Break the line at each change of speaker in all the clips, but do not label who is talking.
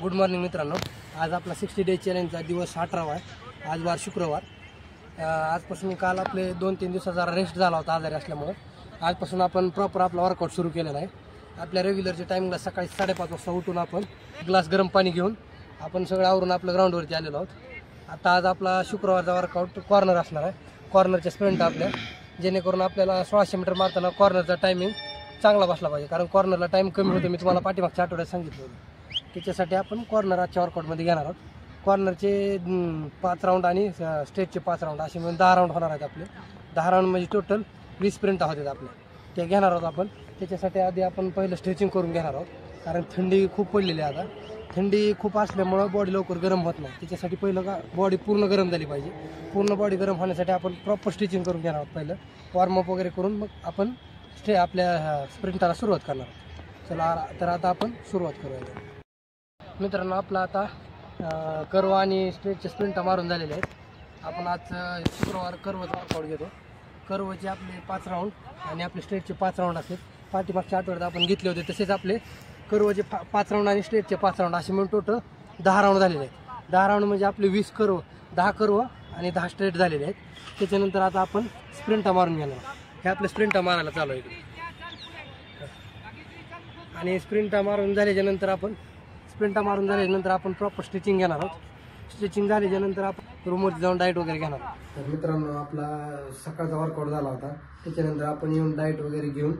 Good morning मित्रांनो. आज आपला 60 डे चॅलेंजचा दिवस 18वा आहे. आज वार शुक्रवार. आजपासून काल आपले 2-3 दिवसाचा रेस्ट झाला होता आजारी असल्यामुळे. आजपासून आपण प्रॉपर आपला वर्कआउट सुरू केलेला आहे. आपल्या रेग्युलरच्या टायमिंगला सकाळी 5:30 वाजता उठून आपण ग्लास गरम पाणी घेऊन आपण सगळं आवरून आपलं ग्राउंडवरती आलेलो आहोत. आता आज आपला शुक्रवारचा वर्कआउट कॉर्नर असणार आहे. कॉर्नरच्या स्प्रिंट आपल्या, जेणेकरून आपल्याला 1600 मीटर मारताना कॉर्नरचा टायमिंग चांगला बसला पाहिजे. कारण कॉर्नरला टाईम कमी होतो, मी तुम्हाला पाठीमागच्या आठवड्यात सांगितलं होतं. त्याच्यासाठी आपण कॉर्नर आजच्या वर्कआउटमध्ये घेणार आहोत. कॉर्नरचे 5 राऊंड आणि स्ट्रेचचे 5 राऊंड असे मिळून 10 राऊंड होणार आहेत आपले. 10 राऊंड म्हणजे टोटल 20 स्प्रिंट होतात आपले, ते घेणार आहोत आपण. त्याच्यासाठी आधी आपण पहिलं स्ट्रेचिंग करून घेणार आहोत, कारण थंडी खूप पडलेली आहे. आता थंडी खूप असल्यामुळं बॉडी लवकर गरम होत नाही. त्याच्यासाठी पहिलं का बॉडी पूर्ण गरम झाली पाहिजे. पूर्ण बॉडी गरम होण्यासाठी आपण प्रॉपर स्ट्रेचिंग करून घेणार आहोत. पहिलं वॉर्मअप वगैरे करून मग आपण आपल्या स्प्रिंटाला सुरुवात करणार आहोत. चला तर आता आपण सुरुवात करूया मित्रांनो. आपला आता कर्व आणि स्ट्रेचचे स्प्रिंट मारून झालेले आहेत. आपण आज शुक्रवार कर्वचा वर्कआउट घेतो. कर्वचे आपले 5 राऊंड आणि आपले स्ट्रेचचे 5 राऊंड असतात. पाठीमागच्या आठवड्यात आपण घेतले होते, तसेच आपले कर्वचे 5 राऊंड आणि स्ट्रेचचे 5 राऊंड असे मिळून टोटल 10 राऊंड झालेले आहेत. 10 राऊंड म्हणजे आपले 20 कर्व, 10 कर्व आणि 10 स्ट्रेट झालेले आहेत. त्याच्यानंतर आता आपण स्प्रिंटा मारून घेणार. हे आपले स्प्रिंटा मारायला चालू आहे. आणि स्प्रिंटा मारून झाल्याच्यानंतर आपण प्रॉपर स्ट्रेचिंग घेणार आहोत. स्ट्रेचिंग झाल्याच्यानंतर आपण रूमवरती जाऊन डाएट वगैरे घेणार आहोत. तर मित्रांनो, आपला सकाळचा वर्कआउट झाला होता. त्याच्यानंतर आपण येऊन डाएट वगैरे घेऊन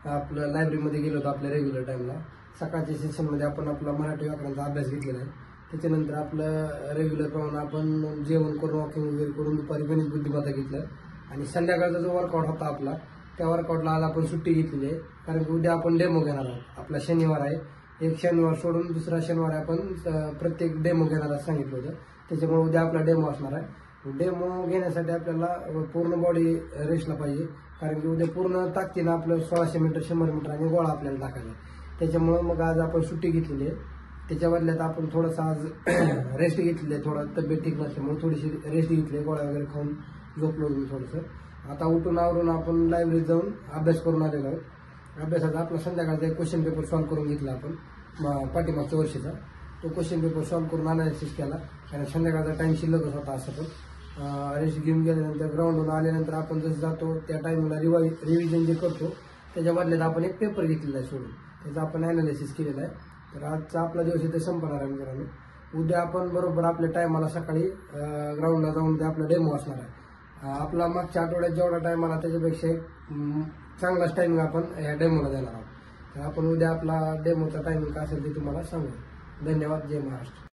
आपलं लायब्ररीमध्ये गेलो होतो आपल्या रेग्युलर टाईमला. सकाळच्या सेशनमध्ये आपण आपला मराठी व्याकरणाचा अभ्यास घेतलेला आहे. त्याच्यानंतर आपलं रेग्युलर प्रमाणे आपण जेवण करून वॉकिंग वगैरे करून दुपारी गणित बुद्धिमत्ता घेतलं. आणि संध्याकाळचा जो वर्कआउट होता आपला, त्या वर्कआउटला आज आपण सुट्टी घेतलेली आहे, कारण की उद्या आपण डेमो घेणार आहोत. आपला शनिवार आहे, एक शनिवार सोडून दुसरा शनिवार आपण प्रत्येक डेमो घेण्याला सांगितलं होतं. त्याच्यामुळे उद्या आपला डेमो असणार आहे. डेमो घेण्यासाठी आपल्याला पूर्ण बॉडी रेस्टला पाहिजे, कारण की उद्या पूर्ण ताकदीनं आपलं 1600 मीटर 100 मीटर आणि गोळा आपल्याला टाकायचा. त्याच्यामुळं मग आज आपण सुट्टी घेतलेली आहे. त्याच्या बदल्यात आपण थोडंसं आज रेस्ट घेतलेली आहे. थोडा तब्येत ठीक नसल्यामुळे थोडीशी रेस्ट घेतली आहे. गोळ्या वगैरे खाऊन झोपलो थोडंसं. आता उठून आवरून आपण लायब्ररीत जाऊन अभ्यास करून आलेलो आहोत. अभ्यासाचा आपला संध्याकाळचा एक क्वेश्चन पेपर सॉल्व्ह करून घेतला आपण पाठीमागच्या वर्षीचा. तो क्वेश्चन पेपर सॉल्व्ह करून अनालिसिस केला, कारण संध्याकाळचा टाईम शिल्लकच होता. असं पण रेस्ट घेऊन गेल्यानंतर ग्राउंडवरून आल्यानंतर आपण जसं जातो त्या टाईमला रिव्हिजन जे करतो त्याच्या बदल्यात आपण एक पेपर घेतलेला आहे सोडून, त्याचा आपण अनालिसिस केलेला आहे. तर आजचा आपला दिवस इथे संपणार आहे मित्रांनो. उद्या आपण बरोबर आपल्या टायमाला सकाळी ग्राउंडला जाऊन ते आपला डेमो असणार आहे. आपला मागच्या आठवड्यात जेवढा टाईम आला त्याच्यापेक्षा एक चांगलाच टायमिंग आपण ह्या डेमोला देणार आहोत. तर आपण उद्या आपला डेमोचा टायमिंग काय असेल ते तुम्हाला सांगू. धन्यवाद. जय महाराष्ट्र.